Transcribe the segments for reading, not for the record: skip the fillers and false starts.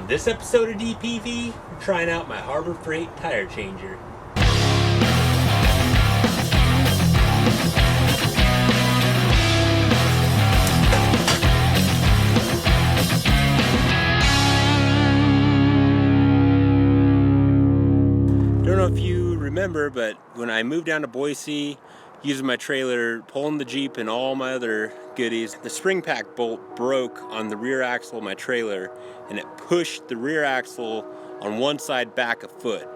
On this episode of DPV, I'm trying out my Harbor Freight tire changer. Don't know if you remember, but when I moved down to Boise, using my trailer, pulling the Jeep and all my other goodies, the spring pack bolt broke on the rear axle of my trailer and it pushed the rear axle on one side back a foot.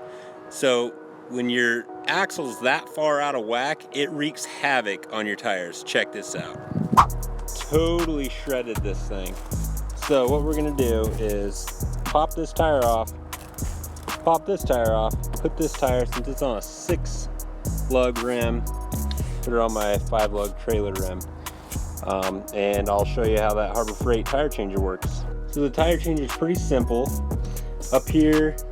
So when your axle's that far out of whack, it wreaks havoc on your tires. Check this out. Totally shredded this thing. So what we're gonna do is pop this tire off, put this tire, since it's on a 6-lug rim, put it on my 5-lug trailer rim. And I'll show you how that Harbor Freight tire changer works. So the tire changer is pretty simple. Up here is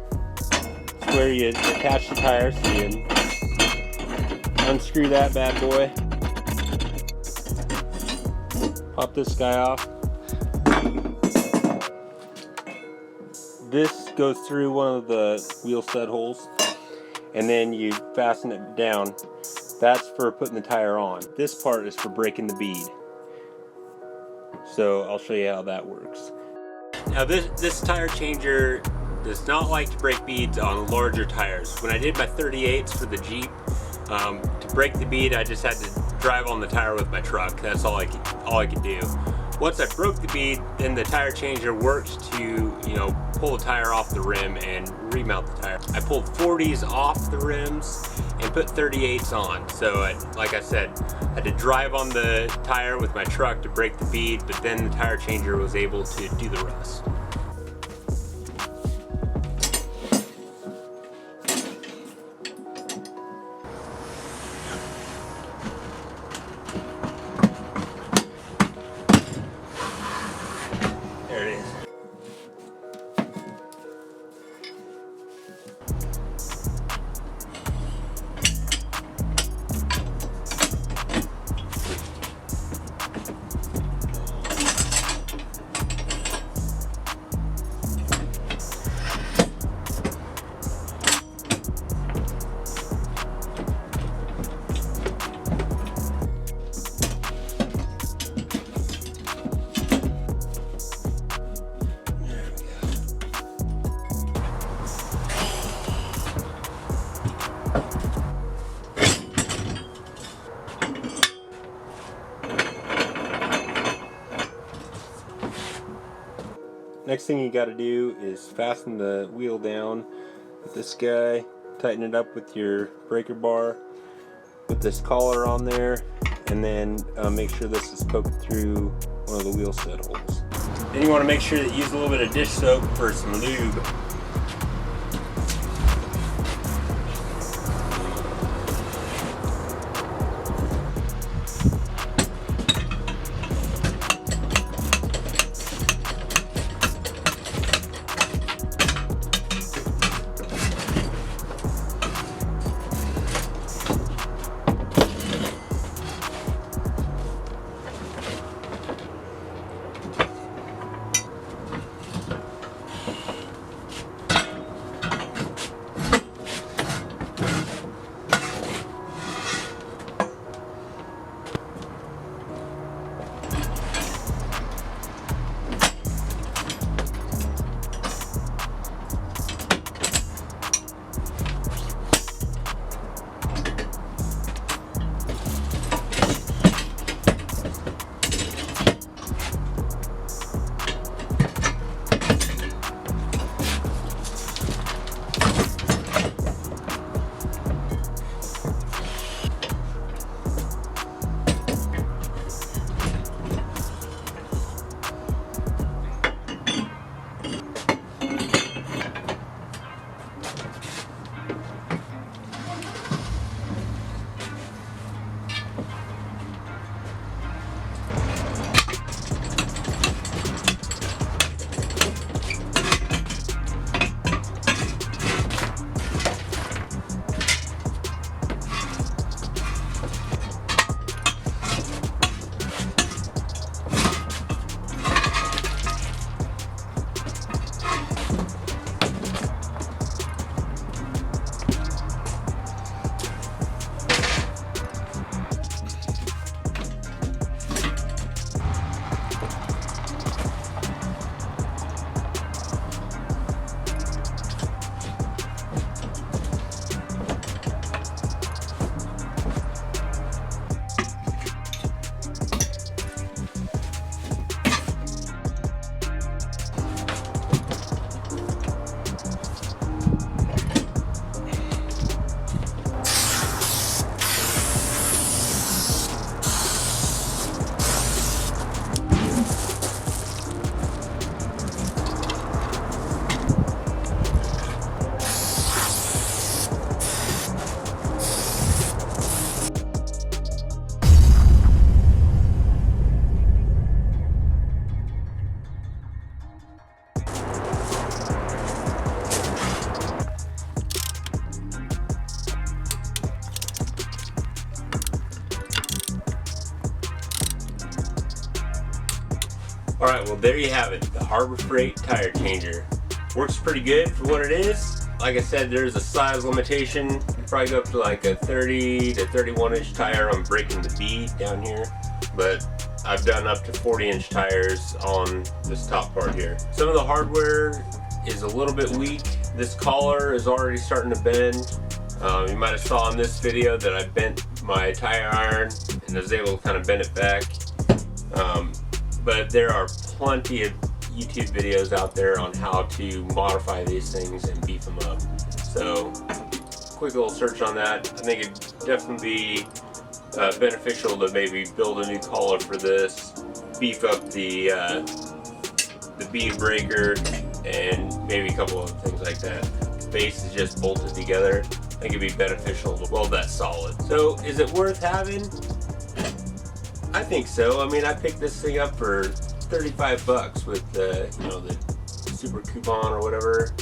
where you attach the tire, so you unscrew that bad boy, pop this guy off. This goes through one of the wheel stud holes, and then you fasten it down. That's for putting the tire on. This part is for breaking the bead. So I'll show you how that works. Now this tire changer does not like to break beads on larger tires. When I did my 38s for the Jeep, to break the bead I just had to drive on the tire with my truck. That's all I could do. Once I broke the bead, then the tire changer works to, pull the tire off the rim and remount the tire. I pulled 40s off the rims and put 38s on. So like I said, I had to drive on the tire with my truck to break the bead, but then the tire changer was able to do the rest. There it is. Next thing you got to do is fasten the wheel down with this guy, tighten it up with your breaker bar, put this collar on there, and then make sure this is poked through one of the wheel stud holes. Then you want to make sure that you use a little bit of dish soap for some lube. Alright, well there you have it, the Harbor Freight tire changer. Works pretty good for what it is. Like I said, there's a size limitation. You can probably go up to like a 30 to 31 inch tire on breaking the bead down here. But I've done up to 40 inch tires on this top part here. Some of the hardware is a little bit weak. This collar is already starting to bend. You might have saw in this video that I bent my tire iron and was able to kind of bend it back. But there are plenty of YouTube videos out there on how to modify these things and beef them up. So, quick little search on that. I think it'd definitely be beneficial to maybe build a new collar for this, beef up the bead breaker, and maybe a couple of things like that. The base is just bolted together. I think it'd be beneficial to weld that solid. So, is it worth having? I think so. I mean, I picked this thing up for 35 bucks with the, you know, the super coupon or whatever,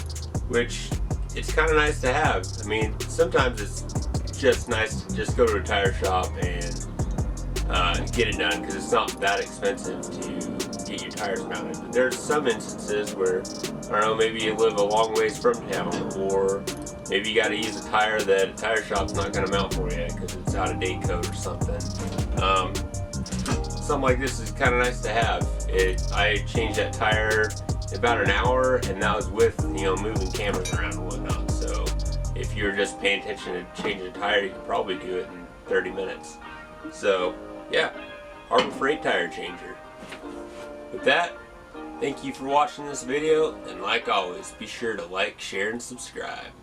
which it's kind of nice to have. I mean, sometimes it's just nice to just go to a tire shop and get it done, because it's not that expensive to get your tires mounted. But there's some instances where, I don't know, maybe you live a long ways from town, or maybe you got to use a tire that a tire shop's not going to mount for you because it's out of date code or something. Something like this is kind of nice to have. I changed that tire in about an hour, and that was with, you know, moving cameras around and whatnot. So if you're just paying attention to changing a tire, you could probably do it in 30 minutes. So yeah, Harbor Freight tire changer. With that, thank you for watching this video, and like always, be sure to like, share, and subscribe.